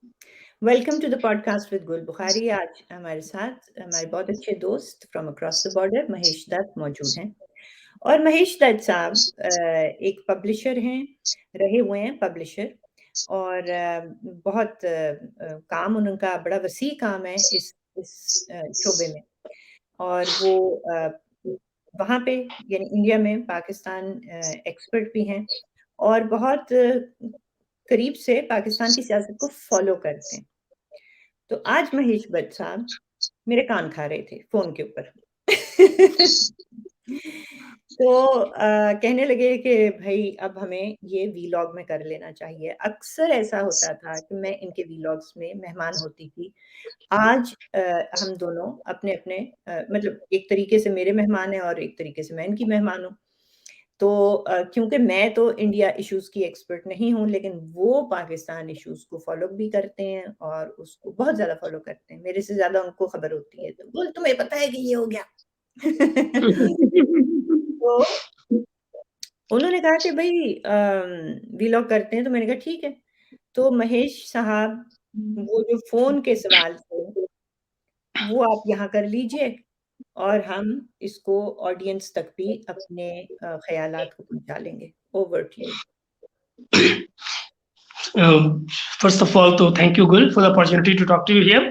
Welcome to the podcast with Gul Bukhari. आज हमारे साथ हमारे बहुत अच्छे दोस्त from across the border Mahesh Dutt मौजूद हैं। और महेश दत्त साहब एक पब्लिशर हैं, रहे हुए हैं पब्लिशर। और बहुत काम उनका बड़ा वसी काम है इस शोबे में। और वो वहाँ पे यानी इंडिया में पाकिस्तान एक्सपर्ट भी हैं और बहुत करीब से पाकिस्तान की सियासत को फॉलो करते हैं। तो आज महेश भट्ट साहब मेरे कान खा रहे थे फ़ोन के ऊपर। तो कहने लगे कि भई अब हमें ये वीलॉग में कर लेना चाहिए। अक्सर ऐसा होता था कि मैं इनके वीलॉग्स में मेहमान होती थी। आज हम दोनों अपने-अपने मतलब एक तरीके से मेरे मेहमान हैं और एक तरीके से मैं इनकी मेहमान हूँ। तो क्योंकि मैं तो इंडिया इश्यूज़ की एक्सपर्ट नहीं हूँ, लेकिन वो पाकिस्तान इश्यूज़ को फ़ॉलो भी करते हैं और उसको बहुत ज़्यादा फ़ॉलो करते हैं। मेरे से ज़्यादा उनको खबर होती है। तो बोल तुम्हें पता है कि ये हो गया? तो उन्होंने कहा कि भई वीलॉग करते हैं, तो मैंने कहा ठीक है। तो महेश साहब वो जो फ़ोन के सवाल थे, वो आप यहाँ कर लीजिए और हम इसको ऑडियंस तक भी अपने ख़यालात को पहुँचा लेंगे। Over to you. Um, First of all, तो thank you गुल for the opportunity to talk to you here.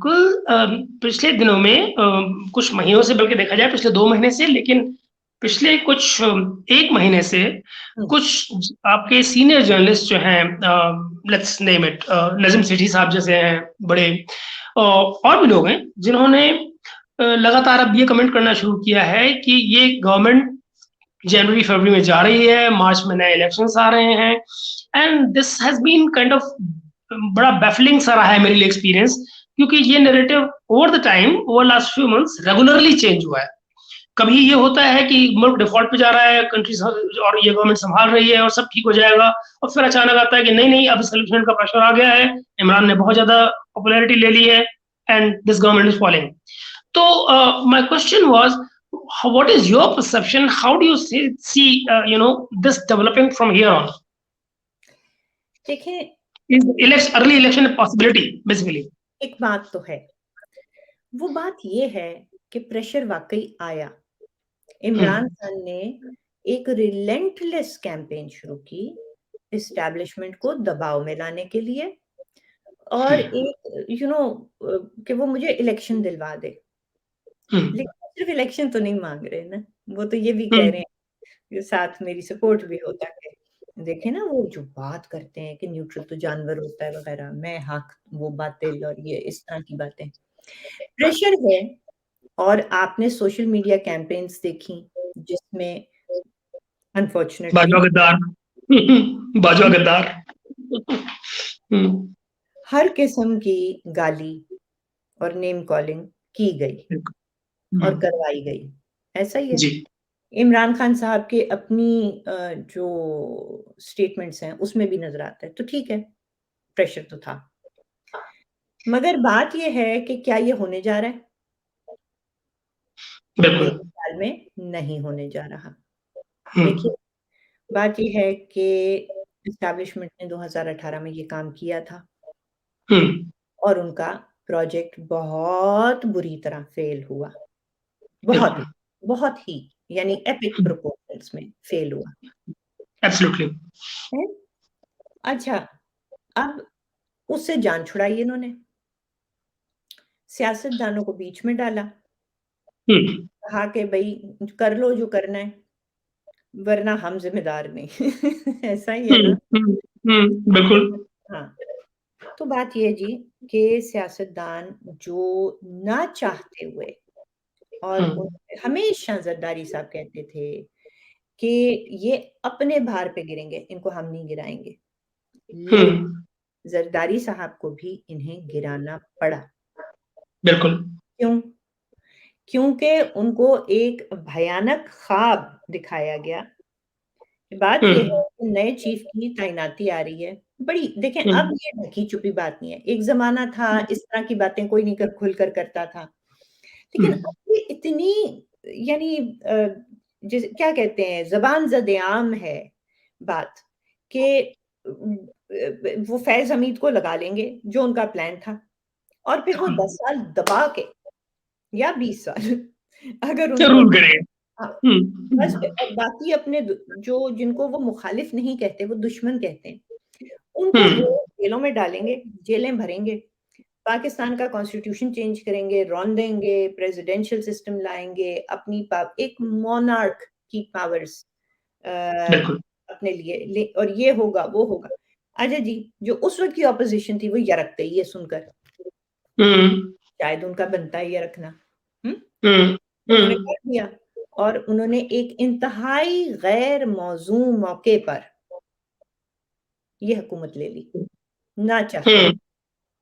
गुल पिछले दिनों में कुछ महीनों से बल्कि देखा जाए पिछले 2 महीने से लेकिन पिछले कुछ 1 महीने से हुँ। कुछ आपके सीनियर जर्नलिस्ट जो हैं लेट्स नेम इट नज़ीम सेठी साहब जैसे हैं बड़े और भी लोग हैं जिन्होंने लगातार अब ये कमेंट करना शुरू किया है कि ये गवर्नमेंट जनवरी फरवरी में जा रही है, मार्च में नए इलेक्शंस आ रहे हैं and this has been kind of बड़ा बैफलिंग सा रहा है मेरे लिए एक्सपीरियंस क्योंकि ये narrative over the time over last few months regularly change हुआ है। कभी ये होता है कि मुल्क डिफॉल्ट पे जा रहा है, कंट्री और ये गवर्नमेंट संभाल रही है और सब ठीक हो जाएगा और फिर अचानक आता है कि नहीं अब इलेक्शन का प्रेशर आ गया है, इमरान ने बहुत ज्यादा पॉपुलैरिटी ले ली है and this government is following. तो my question was what is your perception? How do you see this developing from here on? देखिए, Is early election a possibility basically? एक बात तो है। वो बात ये है कि प्रेशर वाक़ई आया। इमरान हम्म, खान ने एक रिलेंटलेस कैंपेन शुरू की, एस्टेब्लिशमेंट को दबाव में लाने के लिए और हम्म, एक कि वो मुझे इलेक्शन दिलवा दे। हम्म, लेकिन सिर्फ़ इलेक्शन तो नहीं माँग रहे ना, वो तो ये भी कह रहे हम्म, हैं कि साथ मेरी सपोर्ट भी हो ताकि देखिए ना वो जो बात करते हैं कि न्यूट्रल तो जानवर होता है वग़ैरह, मैं हक वो बातिल और ये इस तरह की बातें। प्रेशर है और आपने सोशल मीडिया कैम्पेन्स देखी जिसमें अनफॉर्च्युनेटली बाजवा गद्दार। बाजवा गद्दार। हम्म, हर किस्म की गाली और नेम कॉलिंग की गई और हम्म, करवाई गई। ऐसा ही है। जी इमरान खान साहब के अपनी जो स्टेटमेंट्स हैं उसमें भी नज़र आता है। तो ठीक है, प्रेशर तो था। मगर बात ये है कि क्या ये होने जा रहा है? बिल्कुल। मेरे ख़्याल में नहीं होने जा रहा। हम्म, देखिए, बात ये है कि एस्टेब्लिशमेंट ने 2018 में ये काम किया था हम्म, और उनका प्रोजेक्ट बहुत बुरी तरह फ़ेल हुआ। बहुत, बिल्कुल। बहुत ही यानी एपिक प्रोपोर्शंस में फ़ेल हुआ। एब्सोल्युटली। हैं? अच्छा, अब उससे जान छुड़ाई इन्होंने। सियासतदानों को बीच में डाला। हम्म, कहा कि भई कर लो जो करना है, वरना हम ज़िम्मेदार नहीं। ऐसा ही है ना? बिल्कुल। हाँ, तो बात ये है जी कि सियासतदान जो ना चाहते हुए और उन हम्म, हमेशा ज़रदारी साहब कहते थे कि ये अपने भार पे गिरेंगे, इनको हम नहीं गिराएँगे। लेकिन हम्म, ज़रदारी साहब को भी इन्हें गिराना पड़ा। बिल्कुल। क्यों? क्योंकि उनको एक भयानक ख़्वाब दिखाया गया। बात ये है हम्म, कि नए चीफ़ की तैनाती आ रही है। बड़ी देखें अब हम्म, ये ढकी-छुपी बात नहीं है। एक ज़माना था इस तरह की बातें कोई नहीं कर खुलकर करता था। लेकिन हम्म, अब ये इतनी यानी जिसे क्या कहते हैं ज़बान ज़द-ए-आम है बात कि वो फैज़ हमीद को लगा लेंगे, जो उनका प्लान था, और फिर वो 10 साल दबा के, या 20 साल अगर उनको, ज़रूर करेंगे। हाँ, हुँ, बस हुँ, और बाकी अपने जो जिनको वो मुखालिफ नहीं कहते, वो दुश्मन कहते हैं, उनको हुँ, रोज़ जेलों में डालेंगे, जेलें भरेंगे, पाकिस्तान का कॉन्स्टिट्यूशन चेंज करेंगे, रौंदेंगे, प्रेसिडेंशियल सिस्टम लाएँगे, अपनी एक मोनार्क की पावर्स अ, बिल्कुल। अपने लिए ले, और ये होगा, वो होगा। अच्छा जी, जो उस वक़्त की ऑपोज़िशन थी वो यरक गई ये सुनकर, हुँ, शायद उनका बनता है ये रखना। हुँ? हुँ, उन्होंने हुँ, कर दिया, और उन्होंने एक इंतहाई गैर मौज़ून मौके पर ये हुकूमत ले ली, ना चाहते हुँ, हुए।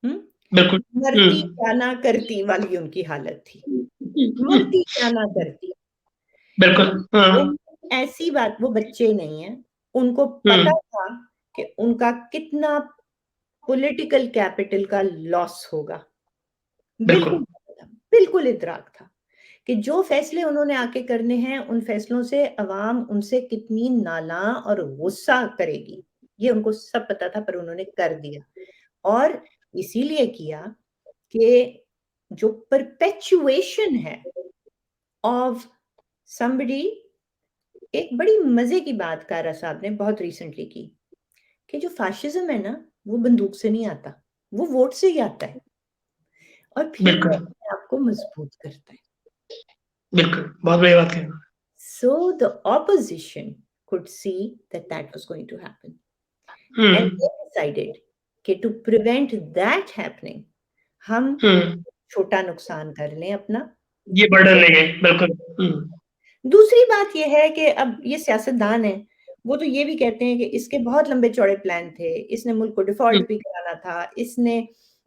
हुँ? बिल्कुल। हुँ, मरती क्या ना करती वाली उनकी हालत थी। मरती क्या ना करती। बिल्कुल। हाँ, ऐसी बात, वो बच्चे नहीं हैं, उनको हुँ, पता था कि उनका कितना पॉलिटिकल कैपिटल का लॉस होगा। बिल्कुल। बिल्कुल पता था, बिल्कुल इदराक था कि जो फैसले उन्होंने आके करने हैं, उन फैसलों से अवाम उनसे कितनी नालां और गुस्सा करेगी। ये उनको सब पता था, पर उन्होंने कर दिया, और इसीलिए किया कि जो परपेचुएशन है ऑफ समबडी, एक बड़ी मज़े की बात कारा साहब ने बहुत रिसेंटली की, कि जो फ़ाशिज़्म है ना, वो बंदूक से नहीं आता, वो वोट से ही आता है, और फिर वो बिल्कुल, अपने आप को मज़बूत करता है। बिल्कुल, बहुत बड़ी बात कही। So the opposition could see that that was going to happen, hmm, and they decided कि to prevent that happening, हम हुँ, छोटा नुकसान कर लें अपना। ये बर्डन लेंगे, बिल्कुल। हुँ, दूसरी बात ये है कि अब ये सियासतदान हैं, वो तो ये भी कहते हैं कि इसके बहुत लंबे-चौड़े प्लान थे, इसने मुल्क को हुँ, डिफ़ॉल्ट भी कराना था, इसने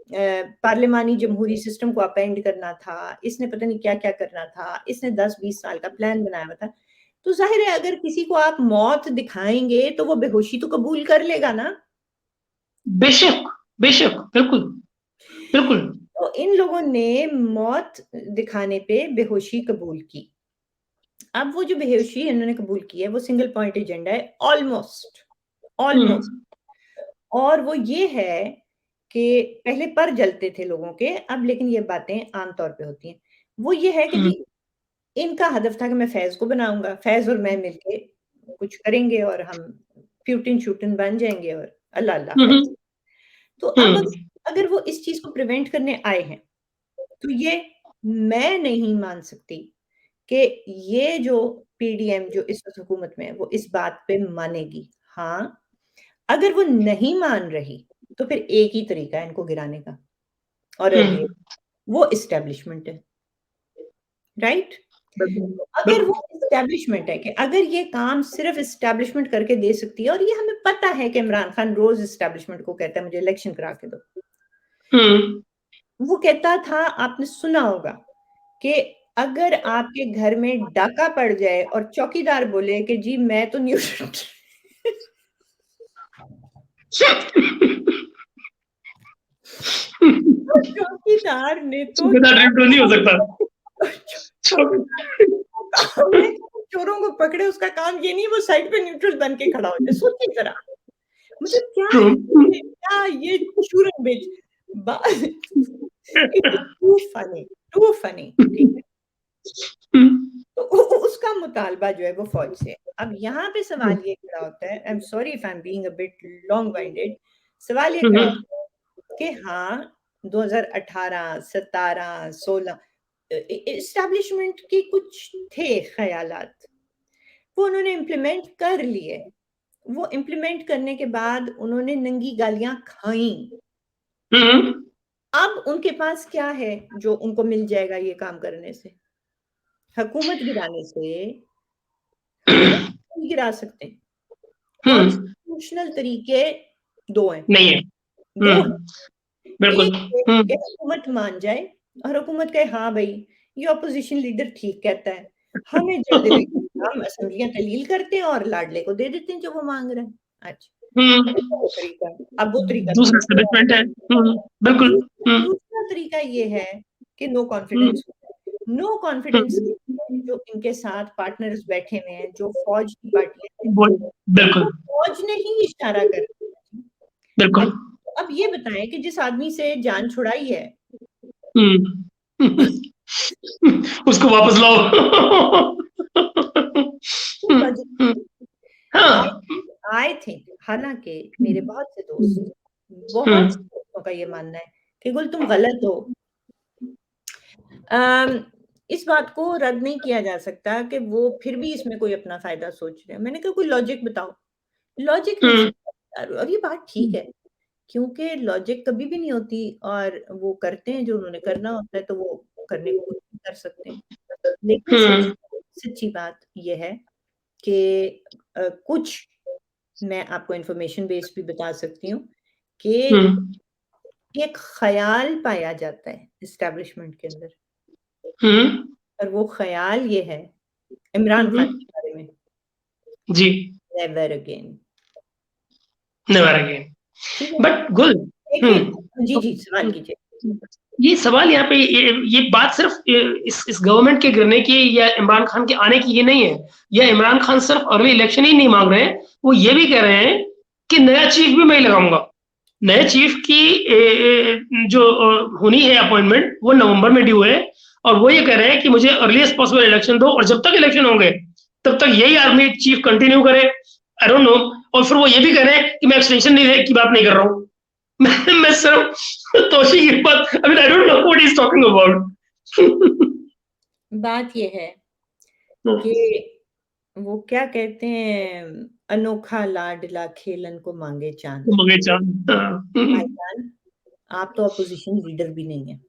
पार्लिमानी जमहूरी सिस्टम को अपएंड करना था, इसने पता नहीं क्या-क्या करना था, इसने 10-20 साल का प्लान बनाया हुआ था। तो ज़ाहिर है, अगर किसी को आप मौत दिखाएँगे, तो वो बेहोशी तो कबूल कर लेगा ना। बेशक, बेशक, बिल्कुल, बिल्कुल। तो इन लोगों ने मौत दिखाने पे बेहोशी कबूल की। अब वो जो बेहोशी इन्होंने कबूल की है, वो सिंगल पॉइंट एजेंडा है, ऑलमोस्ट, हुँ, ऑलमोस्ट। और वो ये है कि पहले पर जलते थे लोगों के, अब लेकिन ये बातें आम तौर पे होती हैं। वो ये है कि हुँ, जी, इनका हदफ था कि मैं फैज़ को बनाऊँगा, फैज़ और मैं मिलके कुछ करेंगे, और हम प्यूटिन-श्यूटिन बन जाएँगे, और अल्लाह अल्लाह हुँ, खैर। हुँ, तो अब हुँ, अगर वो इस चीज़ को प्रिवेंट करने आए हैं, तो ये मैं नहीं मान सकती कि ये जो पीडीएम जो इस वक़्त हुकूमत में है, वो इस बात पे मानेगी। हाँ, अगर वो नहीं मान रही, तो फिर एक ही तरीका है इनको गिराने का, और हुँ, ये वो एस्टेब्लिशमेंट है, राइट? बिल्कुल, तो अगर वो बिल्कुल। एस्टेब्लिशमेंट है कि अगर ये काम सिर्फ़ एस्टेब्लिशमेंट करके दे सकती है, और ये हमें पता है कि इमरान खान रोज़ एस्टेब्लिशमेंट को कहता है, मुझे इलेक्शन करा के दो। हुँ, वो कहता था, आपने सुना होगा, कि अगर आपके घर में डाका पड़ जाए और चौकीदार बोले कि जी मैं तो न्यूट्रल तो चौकीदार ने तो सूबेदार न्यूट्रल नहीं हो सकता। चौकीदार को काम है कि चोरों को पकड़े, उसका काम ये नहीं है वो साइड पे न्यूट्रल बन के खड़ा हो जाए। सोचिए ज़रा, मतलब क्या ट्रू। है ये, क्या ये चूरन बिच बा इट्स टू फनी, ठीक है? हुँ, तो उसका मुतालबा जो है वो फ़ौज से है। अब यहाँ पे हुँ, सवाल ये खड़ा होता है, I am sorry if I am being a bit long winded, सवाल ये हुँ, खड़ा हुँ, होता है कि हाँ, 2018, 17, 16 एस्टेब्लिशमेंट के कुछ थे ख़यालात, वो उन्होंने इम्प्लीमेंट कर लिए। वो इम्प्लीमेंट करने के बाद उन्होंने नंगी गालियाँ खाईं। हुँ, अब उनके पास क्या है जो उनको मिल जाएगा ये काम करने से? हुकूमत गिराने से हुकूमत नहीं गिरा सकते। हुँ, कॉन्स्टिट्यूशनल तरीके 2 हैं, नहीं है। 2 हैं। हुँ, बिल्कुल। एक ये हुँ, कि हुकूमत मान जाए, और हुकूमत कहे हाँ भई, ये अपोज़िशन लीडर ठीक कहता है। हमें जल्दी लगी, हम असेंबलियाँ तहलील करते हैं और लाडले को दे देते हैं जो वो माँग रहा है। अच्छा, हुँ, दूसरा वो तरीका है। अब वो तरीका तो दूसरा नहीं है। एस्टेब्लिशमेंट है। हुँ, बिल्कुल। हुँ, दूसरा तरीका ये है कि नो हुँ, कॉन्फिडेंस। नो कॉन्फिडेंस हुँ, जो इनके साथ पार्टनर्स बैठे हुए हैं, जो फ़ौज की पार्टियाँ हैं, वो बिल्कुल। वो फ़ौज ने ही इशारा कर दिया। बिल्कुल। अब ये बताएं कि जिस आदमी से जान छुड़ाई है उसको वापस लाओ। हाँ। आई थिंक, हालांकि मेरे बहुत से दोस्त, बहुत से हम्म दोस्तों का ये मानना है कि गुल तुम गलत हो। इस बात को रद्द नहीं किया जा सकता कि वो फिर भी इसमें कोई अपना फायदा सोच रहे हैं। मैंने कहा कोई लॉजिक बताओ। लॉजिक नहीं हम्म सुनता और ये बात ठीक है, क्योंकि लॉजिक कभी भी नहीं होती और वो करते हैं जो उन्होंने करना होता है, तो वो करने को कुछ भी कर सकते हैं। लेकिन हम्म सच्ची बात ये है कि कुछ मैं आपको इन्फॉर्मेशन बेस्ड भी बता सकती हूँ कि हम्म एक ख़याल पाया जाता है एस्टेब्लिशमेंट के अंदर, हम्म और वो ख़याल ये है इमरान खान हम्म, के बारे में, जी। Never again. Never again. ठीक है? बट गुल, देखें जी, जी, सवाल कीजिए। ये सवाल यहाँ पे ये बात सिर्फ इस गवर्नमेंट के गिरने की या इमरान खान के आने की ये नहीं है, या इमरान खान सिर्फ अर्ली इलेक्शन ही नहीं मांग रहे हैं, वो ये भी कह रहे हैं कि नया चीफ भी मैं ही लगाऊंगा। नए चीफ की जो होनी है अपॉइंटमेंट, वो नवंबर में ड्यू है, और वो ये कह रहे हैं कि मुझे अर्लीस्ट पॉसिबल इलेक्शन दो, और जब तक इलेक्शन होंगे तब तक यही आदमी चीफ कंटिन्यू करे। I don't know. और फिर वो ये भी कह रहे हैं कि मैं एक्सटेंशन नहीं की बात नहीं कर रहा हूँ। मैं सिर्फ तोशी की बात, I mean I don't know what he is talking about. बात ये है कि वो क्या कहते हैं, अनोखा लाडला खेलन को मांगे चांद। मगे चांद। भाईजान, आप तो अपोजिशन लीडर भी नहीं है।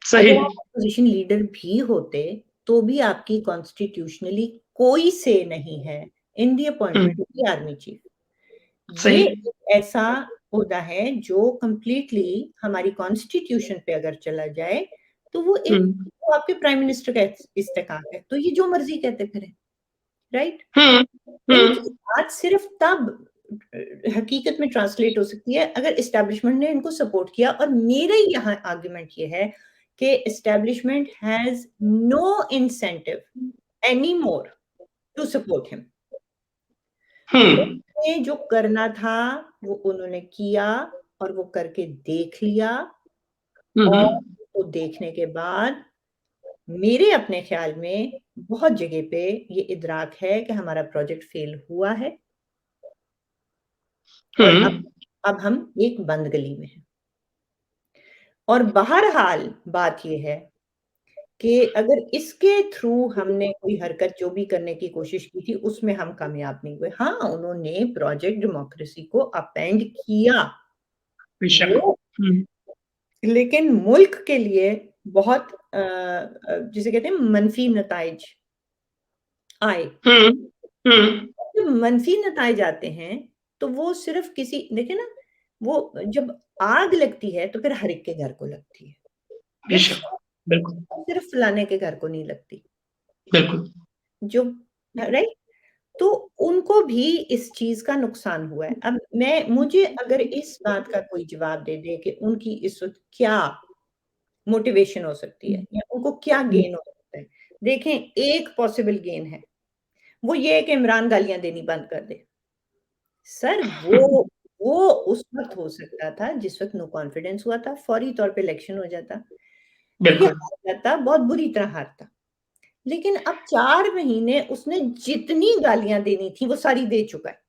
सही। अगर आप अपोजिशन लीडर भी होते तो भी आपकी कॉन्स्टिट्यूशनली कोई से नहीं है in the appointment of the army chief. ये सही। एक ऐसा ओहदा है जो कंप्लीटली हमारी कॉन्स्टिट्यूशन पे अगर चला जाए तो वो एक, वो आपके प्राइम मिनिस्टर का इस्तेकाक है, तो ये जो मर्जी कहते फिरे, राइट? इनकी बात सिर्फ तब हकीकत में ट्रांसलेट हो सकती है अगर एस्टेब्लिशमेंट ने इनको सपोर्ट किया, और मेरे यहाँ आर्गुमेंट ये है कि establishment has no incentive any more to support him. उन्होंने जो करना था वो उन्होंने किया, और वो करके देख लिया, और वो देखने के बाद मेरे अपने ख्याल में बहुत जगह पे ये इदराक है कि हमारा प्रोजेक्ट फेल हुआ है, और अब हम एक बंद गली में हैं। और बहरहाल बात ये है कि अगर इसके थ्रू हमने कोई हरकत जो भी करने की कोशिश की थी उसमें हम कामयाब नहीं हुए। हाँ, उन्होंने प्रोजेक्ट डेमोक्रेसी को अपेंड किया, वो लेकिन मुल्क के लिए बहुत जिसे कहते हैं मनफी नताइज आए। जब मनफी नताइज आते हैं तो वो सिर्फ किसी, देखिए ना, वो जब आग लगती है तो फिर हर एक के घर को लगती है, वो बिल्कुल सिर्फ फलाने के घर को नहीं लगती, बिल्कुल। जो, राइट? तो उनको भी इस चीज का नुकसान हुआ है। अब मुझे अगर इस बात का कोई जवाब दे दे कि उनकी इस वक्त क्या मोटिवेशन हो सकती है या उनको क्या गेन हो सकता है, देखें, एक पॉसिबल गेन है, वो ये है कि इमरान गालियां देनी बंद कर दे। सर, वो उस वक्त हो सकता था जिस वक्त नो कॉन्फिडेंस हुआ था, फौरी तौर पे इलेक्शन हो जाता, तो ये हार जाता, बहुत बुरी तरह हारता। लेकिन अब 4 महीने उसने जितनी गालियां देनी थी वो सारी दे चुका है।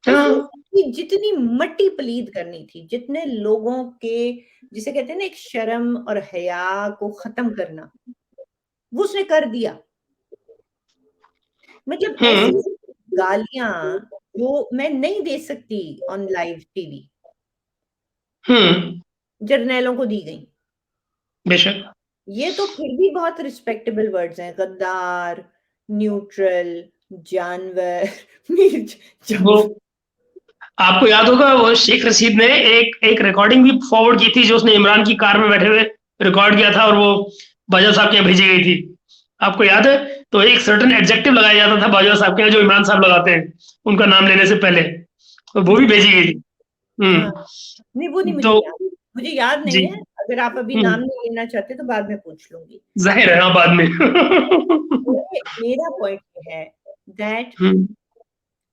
उसने जितनी मट्टी पलीद करनी थी, जितने लोगों के, जिसे कहते हैं ना, एक शर्म और हया को खत्म करना, वो उसने कर दिया। मतलब ऐसी गालियां जो मैं नहीं दे सकती ऑन लाइव टीवी, जर्नैलों को दी गई। बेशक। ये तो फिर भी बहुत रिस्पेक्टेबल वर्ड्स हैं, गद्दार, न्यूट्रल, जानवर, मिर्च, वो आपको याद होगा, वो शेख रशीद ने एक रिकॉर्डिंग भी फॉरवर्ड की थी जो उसने इमरान की कार में बैठे हुए रिकॉर्ड किया था, और वो बाजवा साहब के यहाँ भेजी गई थी। आपको याद है? तो एक सर्टेन एडजेक्टिव लगाया जाता था बाजवा साहब के यहाँ जो इमरान साहब लगाते हैं उनका नाम लेने से पहले, तो वो भी भेजी गई थी। हाँ, नहीं वो नहीं तो मुझे याद जी। नहीं है। अगर आप अभी नाम नहीं लेना चाहते तो बाद में पूछ लूंगी। जाहिर है, हाँ, बाद में। मेरा पॉइंट ये है दैट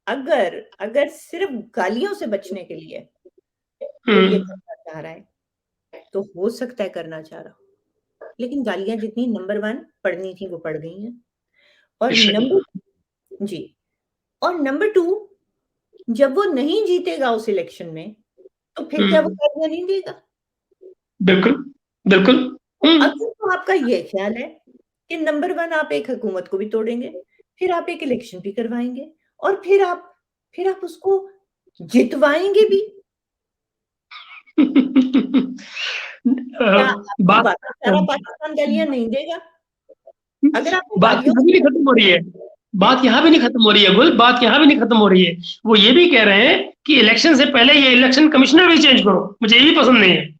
अगर सिर्फ गालियों से बचने के लिए कोई ये करना चाह रहा है, तो हो सकता है करना चाह रहा हो। लेकिन गालियाँ जितनी नंबर 1 पढ़नी थी वो पढ़ गई हैं। और बेशक। जी, और नंबर 2 जब वो नहीं जीतेगा उस इलेक्शन में, तो फिर क्या वो गालियाँ नहीं देगा? बिल्कुल, बिल्कुल। तो अगर तो आपका ये ख़्याल है कि नंबर 1 आप एक हुकूमत को भी तोड़ेंगे, फिर आप एक इलेक्शन भी करवाएँगे और फिर आप उसको जितवाएँगे भी। क्या आपको बात बाकी सारा पाकिस्तान गालियाँ नहीं देगा? अगर आपको बात गालियों यहाँ भी नहीं खत्म हो रही है। फिर बात यहाँ भी नहीं खत्म हो रही है गुल, बात यहाँ भी नहीं खत्म हो रही है। वो ये भी कह रहे हैं कि इलेक्शन से पहले ये इलेक्शन कमिश्नर भी चेंज करो, मुझे ये भी पसंद नहीं है।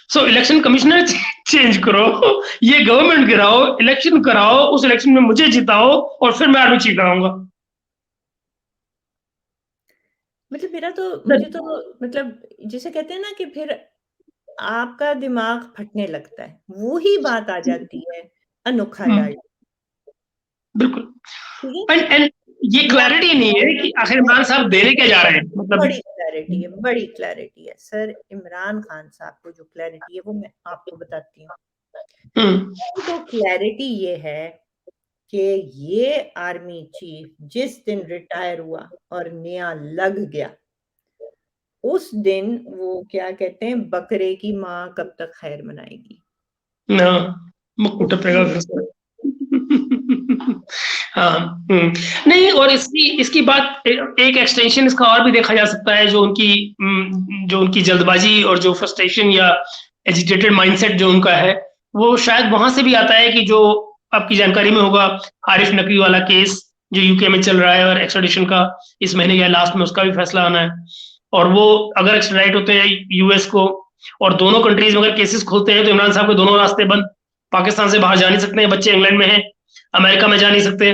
सो इलेक्शन कमिश्नर चेंज करो, ये गवर्नमेंट गिराओ, इलेक्शन कराओ, उस इलेक्शन में मुझे जिताओ और फिर मैं आर्मी चीफ कराऊंगा। मतलब मुझे तो मतलब जिसे कहते हैं ना कि फिर आपका दिमाग फटने लगता है, वो ही बात आ जाती है अनोखा डाल, बिल्कुल। ठीक है? एंड ये मैं क्लैरिटी नहीं है कि आखिर इमरान साहब देने क्या जा रहे हैं, मतलब। बड़ी क्लैरिटी है। सर इमरान खान साहब को जो क्लैरिटी है वो मैं आपको बताती हूँ। हम्म तो क्लैरिटी ये है कि ये आर्मी चीफ जिस दिन रिटायर हुआ और नया लग गया, उस दिन वो क्या कहते हैं बकरे की माँ कब तक खैर मनाएगी। ना मुक्कू टपेगा उसकी फिर से। हाँ। नहीं, और इसकी इसकी बात एक एक्सटेंशन इसका और भी देखा जा सकता है, जो उनकी जल्दबाजी और जो फ्रस्ट्रेशन या एजिटेटेड माइंडसेट जो उनका है, वो शायद वहां से भी आता है कि जो आपकी जानकारी में होगा, आरिफ नकवी वाला केस जो यूके में चल रहा है और एक्स्ट्राडिशन का इस महीने या लास्ट में उसका भी फैसला आना है। और वो अगर एक्स्ट्राडाइट होते हैं यूएस को, और दोनों कंट्रीज में अगर केसेस खुलते हैं, तो इमरान साहब के दोनों रास्ते बंद। पाकिस्तान से बाहर जा नहीं सकते हैं, बच्चे इंग्लैंड में हैं, अमेरिका में जा नहीं सकते।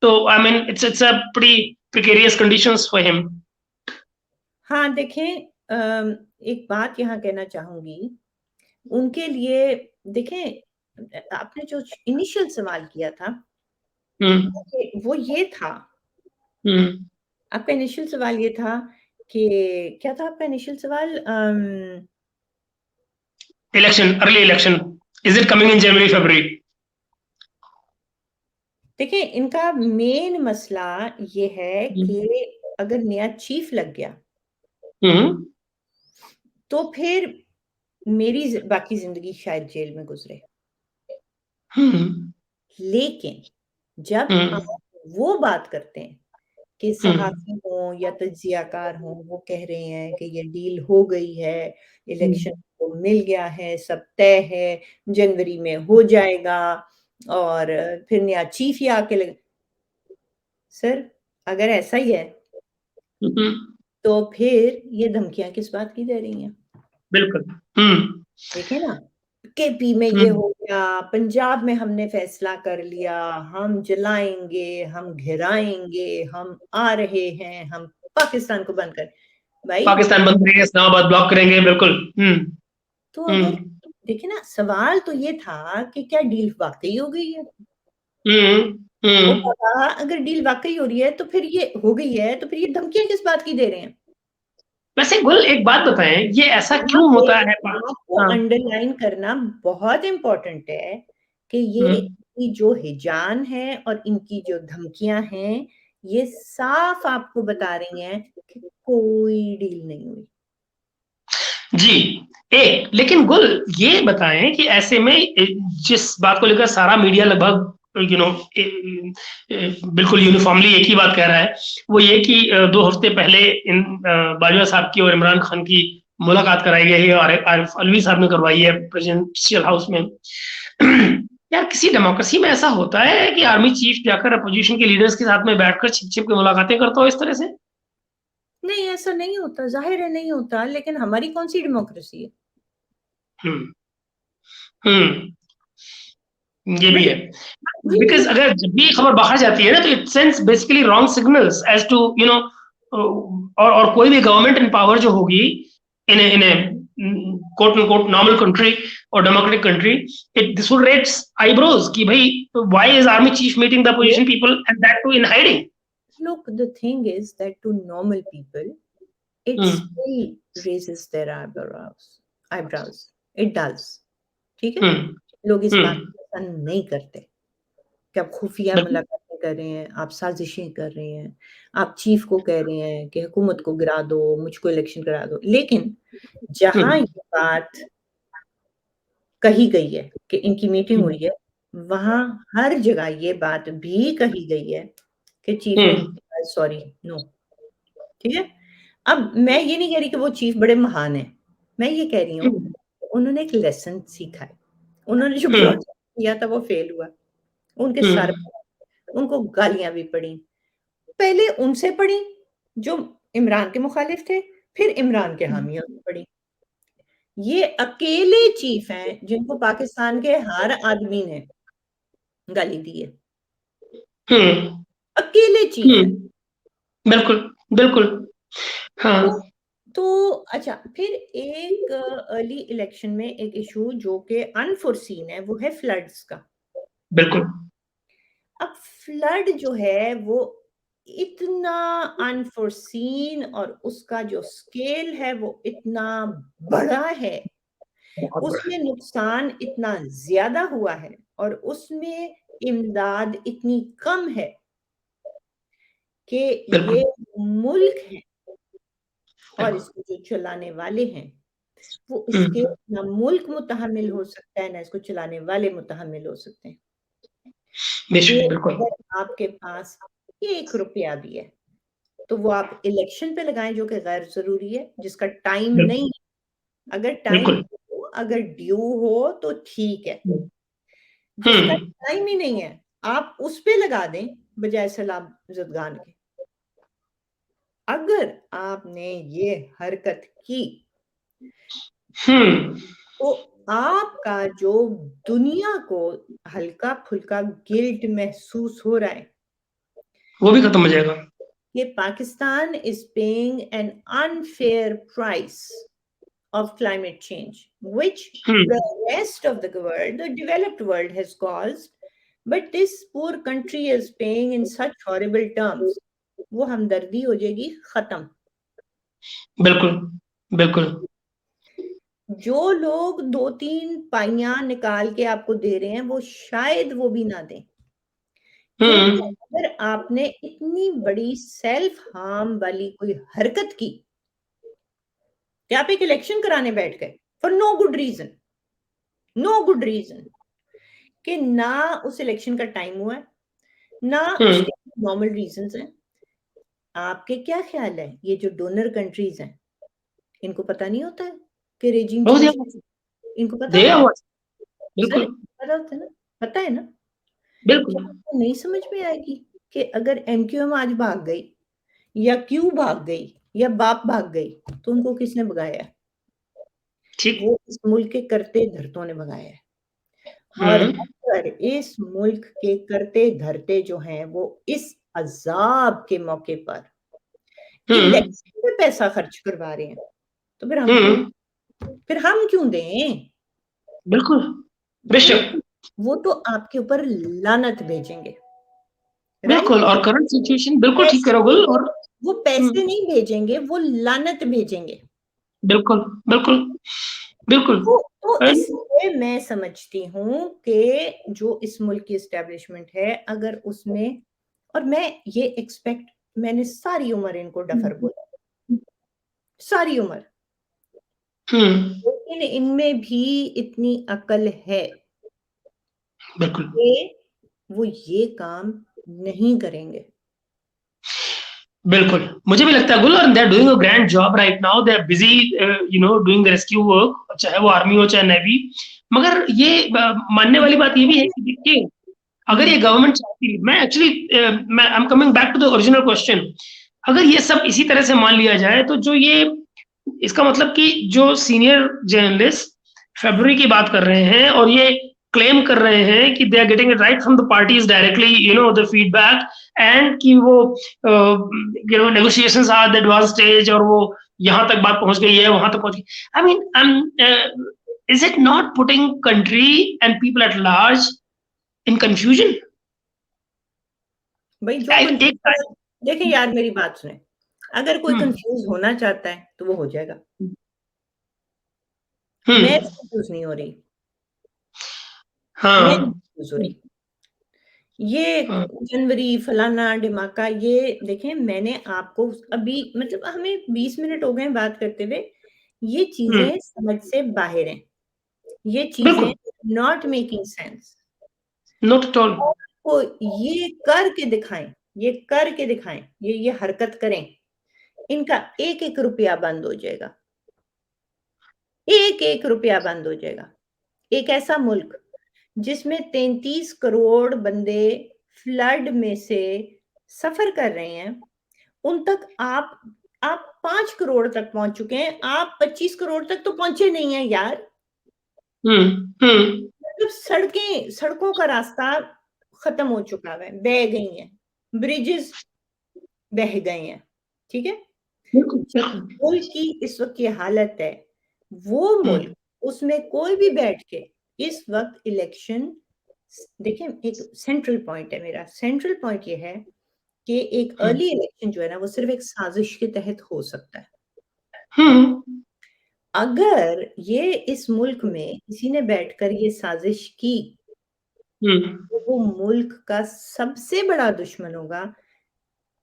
तो I mean it's a pretty precarious conditions for him. हाँ, देखें एक बात यहाँ कहना चाहूँगी, उनके लिए देखें आपने जो इनिशियल सवाल किया था, हम्म वो ये था, हम्म आपका इनिशियल सवाल ये था कि क्या था आपका इनिशियल सवाल? Election, early election, is it coming in January February? देखिए इनका मेन मसला ये है कि अगर नया चीफ लग गया, हम्म तो फिर मेरी बाकी जिंदगी शायद जेल में गुजरे। हम्म लेकिन जब हम्म आप वो बात करते हैं कि हम्म सहाफ़ी हों या तज्ज़ियाकार हों, वो कह रहे हैं कि ये डील हो गई है, इलेक्शन को मिल गया है, सब तय है, जनवरी में हो जाएगा और फिर नया चीफ ही आके लग सर, अगर ऐसा ही है, हम्म तो फिर ये धमकियाँ किस बात की दे रही हैं? बिल्कुल। हम्म देखिए ना, केपी में ये हम्म हो गया, पंजाब में हमने फैसला कर लिया, हम जलाएँगे, हम घिराएँगे, हम आ रहे हैं, हम पाकिस्तान को बंद कर भाई पाकिस्तान बंद करेंगे, इस्लामाबाद ब्लॉक करेंगे, बिल्कुल। तो हम्म अगर देखिए ना, सवाल तो ये था कि क्या डील वाक़ई हो गई है? तो हम्म बाबा अगर डील वाक़ई हो रही है, तो फिर ये हो गई है, तो फिर ये धमकियाँ किस बात की दे रहे हैं? वैसे गुल एक बात बताएं, ये ऐसा यहाँ क्यों पे होता है? आपको हाँ। अंडरलाइन करना बहुत इम्पोर्टेंट है कि ये हम्म इनकी जो हिजान है और इनकी जो धमकियाँ हैं, ये साफ आपको बता रही हैं कि कोई डील नहीं हुई। जी। एक लेकिन गुल ये बताएं कि ऐसे में जिस बात को लेकर सारा मीडिया लगभग बिल्कुल यूनिफॉर्मली एक ही बात कह रहा है, वो ये कि 2 हफ्ते पहले इन बाजवा साहब की और इमरान खान की मुलाकात कराई गई है और आरिफ अलवी साहब ने करवाई है प्रेसिडेंशियल हाउस में। यार किसी डेमोक्रेसी में ऐसा होता है कि आर्मी चीफ जाकर अपोजिशन के लीडर्स के साथ में बैठकर छिप छिप के मुलाकातें करता हो इस तरह से? नहीं, ऐसा नहीं होता, ज़ाहिर है नहीं होता, लेकिन हमारी कौन-सी डेमोक्रेसी है? हम्म हम्म ये भी है। मतलब जी, बिकॉज अगर जब भी खबर बाहर जाती है ना, तो it sends basically wrong signals as to और कोई भी गवर्नमेंट इन पावर जो होगी in a quote and quote normal country और democratic country, it this will raise eyebrows कि भाई why is army chief meeting the ये opposition people and that too in hiding. look, the thing is that to normal people, it still raises their eyebrows. It does. ठीक है? लोग इस बात को पसंद नहीं करते कि आप खुफिया बिल्कुल। मुलाकातें कर रहे हैं, आप साजिशें कर रहे हैं, आप चीफ को कह रहे हैं कि हुकूमत को गिरा दो, मुझको इलेक्शन करा दो। लेकिन जहाँ ये बात कही गई है कि इनकी मीटिंग हुई है, वहाँ हर जगह ये बात भी कही गई है कि चीफ ने सॉरी, नो। ठीक है? अब मैं ये नहीं कह रही कि वो चीफ बड़े महान हैं। मैं ये कह रही हूँ, उन्होंने एक लेसन सीखा है। उन्होंने जो प्रोजेक्ट किया था वो फेल हुआ। उनके सर उनको गालियाँ भी पड़ी। पहले उनसे पड़ी, जो इमरान के मुखालिफ थे, फिर इमरान के हामियों से पड़ी। ये अकेले चीफ हैं जिनको पाकिस्तान के हर आदमी ने गाली दी है। अकेले चीफ हैं। बिल्कुल, बिल्कुल। हाँ। तो अच्छा, फिर एक अर्ली इलेक्शन में एक इशू जो कि अनफोर्सीन है, वो है फ्लड्स का। बिल्कुल। अब फ्लड जो है वो इतना अनफोर्सीन और उसका जो स्केल है वो इतना बड़ा है, उसमें नुकसान इतना ज्यादा हुआ है और उसमें इमदाद इतनी कम है कि ये मुल्क है और इसको जो चलाने वाले हैं वो इसके ना मुल्क मुतहम्मिल हो सकता है, ना इसको चलाने वाले मुतहम्मिल हो सकते हैं। अगर आपके पास 1 रुपया भी है तो वो आप इलेक्शन पे लगाएं, जो कि गैर जरूरी है, जिसका टाइम नहीं है। अगर टाइम हो, अगर ड्यू हो तो ठीक है, जिसका टाइम ही नहीं है आप उस पे लगा दें बजाय सलाम जदगान के। अगर आपने ये हरकत की तो आपका जो दुनिया को हल्का फुल्का गिल्ट महसूस हो रहा है वो भी खत्म हो जाएगा कि Pakistan is paying an unfair price of climate change, which the rest of the world, the developed world, has caused, but this poor country is paying in such horrible terms. वो हमदर्दी हो जाएगी खत्म। बिल्कुल, बिल्कुल। जो लोग 2-3 पाइयां निकाल के आपको दे रहे हैं वो शायद वो भी ना दें, क्योंकि अगर आपने इतनी बड़ी सेल्फ हार्म वाली कोई हरकत की कि आप एक इलेक्शन कराने बैठ गए for no good reason, no good reason, कि ना उस इलेक्शन का टाइम हुआ है, ना उसके नॉर्मल रीजंस हैं। आपके क्या ख्याल है ये जो डोनर कंट्रीज हैं इनको पता नहीं होता है कि रेजिम चेंज, इनको पता है? बिल्कुल। पता होता है ना, पता है ना। बिल्कुल। आपको नहीं समझ में आएगी कि अगर एमक्यूएम आज भाग गई या क्यों भाग गई या बाप भाग गई तो उनको किसने भगाया? ठीक। वो इस मुल्क के करते धरतों ने भगाया है। और अगर इस मुल्क के करते धरते जो हैं वो इस अजाब के मौके पर इलेक्शन पे पैसा खर्च करवा रहे हैं तो फिर हम क्यों दें? बिल्कुल, बेशक। वो तो आपके ऊपर लानत भेजेंगे। बिल्कुल, और करंट सिचुएशन बिल्कुल ठीक करो गुल। और वो पैसे नहीं भेजेंगे, वो लानत भेजेंगे। बिल्कुल, बिल्कुल, बिल्कुल। तो इसलिए मैं समझती हूँ कि जो इस मुल्क की एस्टेब्लिशमेंट है, अगर उसमें, और मैं ये एक्सपेक्ट, मैंने सारी उम्र इनको डफर बोला, सारी उम्र, लेकिन इनमें भी इतनी अकल है बिल्कुल कि वो ये काम नहीं करेंगे। बिल्कुल, मुझे भी लगता है गुल, और they are doing a grand job right now. They are busy doing the rescue work, चाहे वो आर्मी हो चाहे नेवी। मगर ये मानने वाली बात ये भी है कि देखिए, अगर ये गवर्नमेंट चाहती है, मैं एक्चुअली मैं I am coming back to the original question, अगर ये सब इसी तरह से मान लिया जाए तो जो ये, इसका मतलब कि जो सीनियर जर्नलिस्ट फरवरी की बात कर रहे हैं और ये क्लेम कर रहे हैं कि they are getting it right from the parties directly, the feedback, and कि वो negotiations are the advance stage और वो यहाँ तक बात पहुंच गई है, वहां तक पहुंच गई। I mean, is it not putting country and people at large in confusion? भाई जो देखिए यार मेरी बात सुने, अगर कोई कंफ्यूज होना चाहता है तो वो हो जाएगा। मैं कंफ्यूज नहीं हो रही, मैं नहीं हाँ, कंफ्यूज हो रही। ये हाँ, जनवरी फलाना ढिमाका, ये देखें मैंने आपको अभी मतलब हमें 20 मिनट हो गए बात करते हुए, ये हुँ, चीजें समझ से बाहर हैं, ये चीजें बिल्कुल, not making sense. Not at all. को ये करके दिखाएं, ये करके दिखाएं, ये हरकत करें, इनका एक एक रुपया बंद हो जाएगा, एक एक रुपया बंद हो जाएगा। एक ऐसा मुल्क जिसमें 33 करोड़ बंदे फ्लड में से सफर कर रहे हैं, उन तक आप 5 करोड़ तक पहुंच चुके हैं, आप 25 करोड़ तक तो पहुंचे नहीं हैं यार। हुँ, हुँ, मतलब सड़कों का रास्ता खत्म हो चुका है, बह गई हैं, ब्रिजेस बह गए हैं, ठीक है। बिल्कुल, जिस बिल्कुल। मुल्क की इस वक्त ये हालत है, वो हुँ, मुल्क, उसमें कोई भी बैठ के इस वक्त इलेक्शन, देखिए एक सेंट्रल पॉइंट है, मेरा सेंट्रल पॉइंट ये है कि एक हुँ, अर्ली इलेक्शन जो है ना वो सिर्फ एक साजिश के तहत हो सकता है। हुँ, अगर ये इस मुल्क में किसी ने बैठकर ये साजिश की, हुँ, तो वो मुल्क का सबसे बड़ा दुश्मन होगा,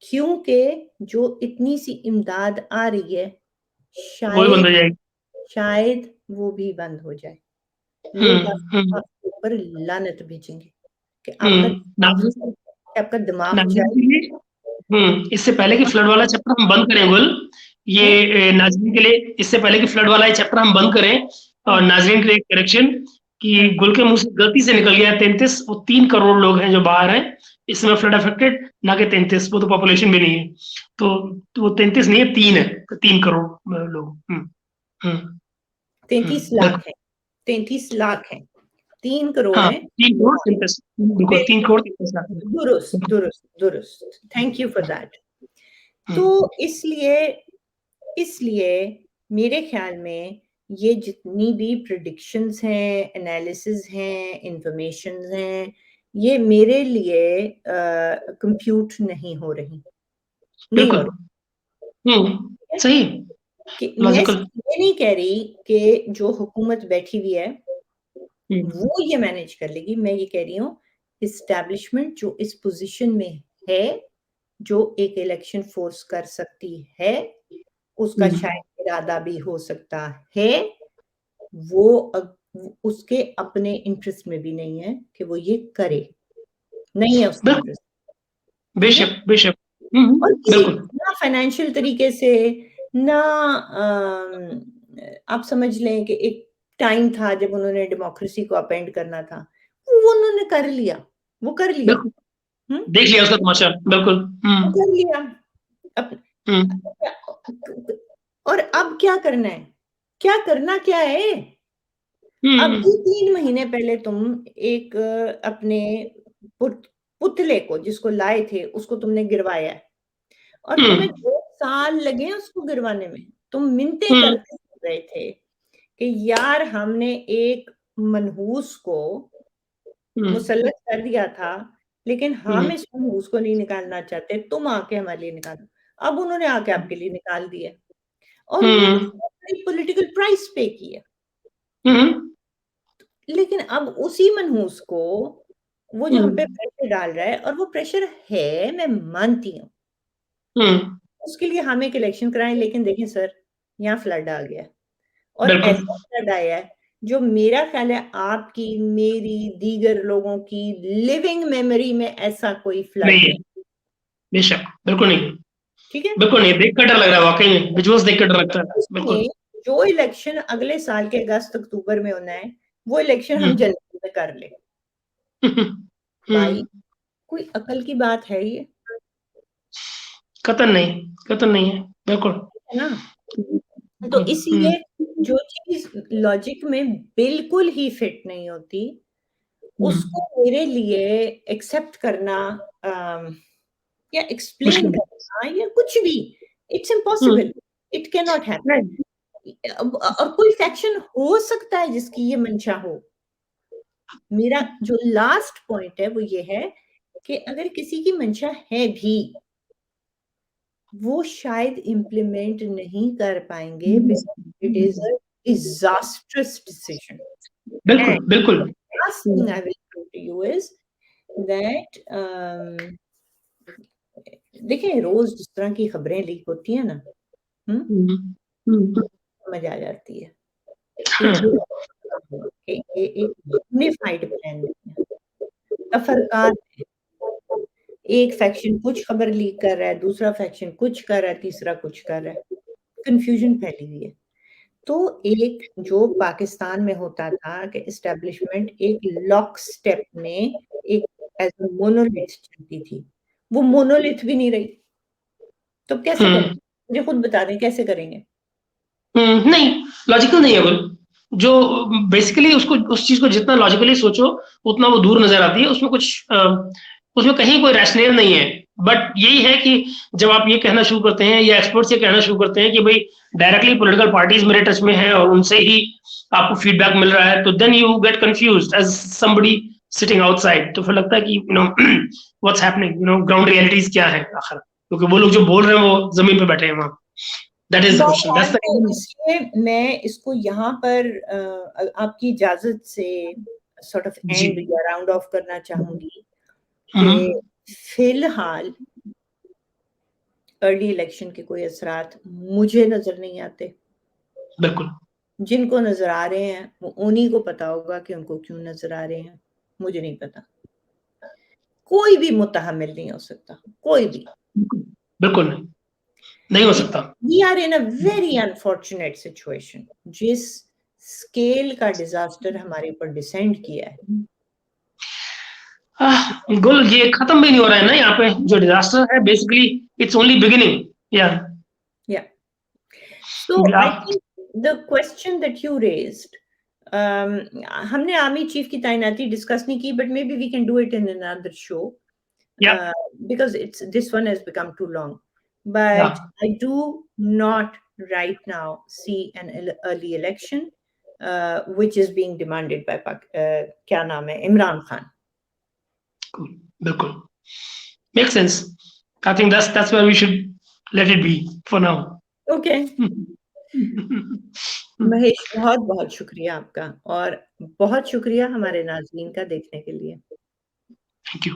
क्योंकि जो इतनी सी इमदाद आ रही है, वो भी बंद शायद हो जाएगी। शायद वो भी बंद हो जाए। हुँ, लोग हुँ, आपके ऊपर लानत भेजेंगे कि हुँ, आपका दिमाग नाज़रीन चल कि आपका दिमाग नाज़रीन चल के लिए इससे पहले कि फ्लड वाला चैप्टर हम बंद करें गुल, ये हैं? नाज़रीन के लिए इससे पहले कि फ्लड वाला ये चैप्टर हम बंद करें और हाँ, नाज़रीन के लिए एक करेक्शन कि हाँ। गुल के मुँह से गलती से निकल गया 33, वो 3 करोड़ लोग हैं जो बाहर हैं, इस समय फ्लड अफेक्टेड, ना कि 33, वो तो पॉपुलेशन भी नहीं है। तो वो 33 नहीं है, 3 है, 3 करोड़ लोग। हुँ, 33 बिल्कुल। लाख हैं, 33 लाख हैं, 3 करोड़ हाँ, हैं। 3 करोड़ 33 बिल्कुल 3 बिल्कुल, करोड़ 33 लाख। दुरुस्त, बिल्कुल। दुरुस्त, दुरुस्त। Thank you for that. हुँ, तो इसलिए इसलिए मेरे ख्याल में ये जितनी भी प्रेडिक्शंस हैं, एनालिसिस हैं, इन्फॉर्मेशंस हैं, ये मेरे लिए कंप्यूट नहीं हो रही, नहीं हो बिल्कुल। रही हुँ, है। सही, कि मैं लॉजिकल। सिर्फ ये नहीं कह रही कि जो हुकूमत बैठी हुई है हुँ, वो ये मैनेज कर लेगी, मैं ये कह रही हूँ एस्टैब्लिशमेंट जो इस पोजीशन में है, जो एक इलेक्शन फोर्स कर सकती है, उसका हुँ, शायद इरादा भी हो सकता है, वो उसके अपने इंटरेस्ट में भी नहीं है कि वो ये करे, नहीं है उसके बिल्कुल, इंटरेस्ट, ठीक है। बेशक, बेशक। हुँ, हुँ, और किसी बिल्कुल। ना फाइनेंशियल तरीके से, ना आप समझ लें कि एक टाइम था जब उन्होंने डेमोक्रेसी को अपएंड करना था, वो उन्होंने कर लिया, वो कर लिया, बिल्कुल, हुँ, देख लिया उसका तमाशा, बिल्कुल। वो हुँ, कर लिया। अब हुँ, और अब क्या करना है? क्या करना क्या है? हुँ, अभी 3 महीने पहले तुम एक अपने पुतले को जिसको लाए थे, उसको तुमने गिरवाया है और हुँ, तुम्हें 2 साल लगे उसको गिरवाने में। तुम मिन्नतें हुँ, करते रहे थे कि यार हमने एक मनहूस को हुँ, मुसल्लत कर दिया था, लेकिन हम हुँ, इस मनहूस को नहीं निकालना चाहते, तुम आके हमारे लिए निकालो। अब उन्होंने आके आपके लिए निकाल दिया और उन्होंने हुँ, बहुत बड़ी पॉलिटिकल प्राइस पे की है। हुँ, लेकिन अब उसी मनहूस को वो जो हुँ, हम पे प्रेशर डाल रहा है, और वो प्रेशर है, मैं मानती हूँ। हुँ, उसके लिए हम एक इलेक्शन कराएँ, लेकिन देखें सर, यहाँ फ्लड आ गया है और बिल्कुल, ऐसा फ्लड आया है जो मेरा ख़्याल है आपकी, मेरी, दीगर लोगों की लिविंग मेमोरी में ऐसा कोई फ्लड नहीं है, नहीं, बेशक, बिल्कुल नहीं, ठीक है? बिल्कुल नहीं, देख कर डर लग रहा है वाक़ई में, विजुअल्स देख कर डर लगता है, बिल्कुल। इसलिए जो इलेक्शन अगले साल के अगस्त-अक्तूबर में होना है, वो इलेक्शन हुँ, हम जनवरी में कर लें। भाई, हुँ, कोई अकल की बात है ये? कतई नहीं है, बिल्कुल। है ना? तो बिल्कुल, हुँ, इसलिए जो चीज़ लॉजिक में बिल्कुल ही फिट नहीं होती, हुँ, उसको मेरे लिए एक्सेप्ट करना या एक्सप्लेन मुश्किल है। करना या कुछ भी, it's hmm, impossible, it can not happen. नहीं, अब और कोई फैक्शन हो सकता है जिसकी ये मंशा हो। मेरा जो लास्ट पॉइंट है वो ये है कि अगर किसी की मंशा है भी, वो शायद इम्प्लीमेंट नहीं कर पाएंगे because it is a disastrous decision. बिल्कुल, And बिल्कुल। the last thing I will say to you is that देखिए रोज जिस तरह की खबरें लीक होती है ना, हुँ, हुँ। समझ आ जाती है कि ये एक यूनिफाइड प्लान नहीं है, तफरकात है। एक फैक्शन कुछ खबर लीक कर रहा है, दूसरा फैक्शन कुछ कर रहा है, तीसरा कुछ कर रहा है। कन्फ्यूजन फैली हुई है। तो एक जो पाकिस्तान में होता था कि एस्टेब्लिशमेंट एक लॉक स्टेप में एक एज़ अ मोनोलिथ चलती थी, वो मोनोलिथ भी नहीं रही। तो कैसे करें? हुँ, मुझे खुद बता दें कैसे करेंगे? नहीं, लॉजिकल नहीं है वो। जो बेसिकली उसको उस चीज़ को जितना लॉजिकली सोचो, उतना वो दूर नज़र आती है। उसमें कुछ उसमें कहीं कोई रैशनल नहीं है। बट यही है कि जब आप ये कहना शुरू करते हैं या एक्सपर्ट्स ये कहना शुरू करते हैं कि भई डायरेक्टली पॉलिटिकल पार्टीज़ मेरे टच में हैं और उनसे ही आपको फीडबैक मिल रहा है, तो then you get confused as somebody sitting outside. तो फिर लगता है कि व्हाट्स हैपनिंग, ग्राउंड रियलिटीज़ क्या है आखिर? क्योंकि वो लोग जो बोल रहे हैं वो ज़मीन पे बैठे हैं वहाँ। That is the question, that's the तो इसलिए मैं इसको यहाँ पर आपकी इजाज़त से सॉर्ट ऑफ जी। एंड या राउंड ऑफ करना चाहूँगी हुँ, कि हुँ। फिलहाल अर्ली इलेक्शन के कोई असरात मुझे नज़र नहीं आते। बिल्कुल। जिनको नज़र आ रहे हैं, वो उन्हीं को पता होगा कि उनको क्यों नज़र आ रहे हैं, मुझे नहीं पता। कोई भी मुतहम्मिल नहीं हो सकता, कोई भी। बिल्कुल नहीं, नहीं हो वी सकता। We are in a very unfortunate situation जिस स्केल का डिज़ास्टर हमारे ऊपर डिसेंड किया है। गुल ये खत्म भी नहीं हो रहा है ना यहाँ पे, जो डिज़ास्टर है बेसिकली इट्स ओनली बिगिनिंग। या Yeah. So I आप think the question that you raised, हमने आर्मी चीफ की तैनाती डिस्कस नहीं की, but maybe we can do it in another show. या Because this one has become too long. या But I do not right now see an early election, which is being demanded by क्या नाम है, Imran Khan. बिल्कुल, make sense. I think that's where we should let it be for now. Okay. Mahesh, बहुत बहुत शुक्रिया आपका और बहुत शुक्रिया हमारे नाज़रीन का देखने के लिए। Thank you.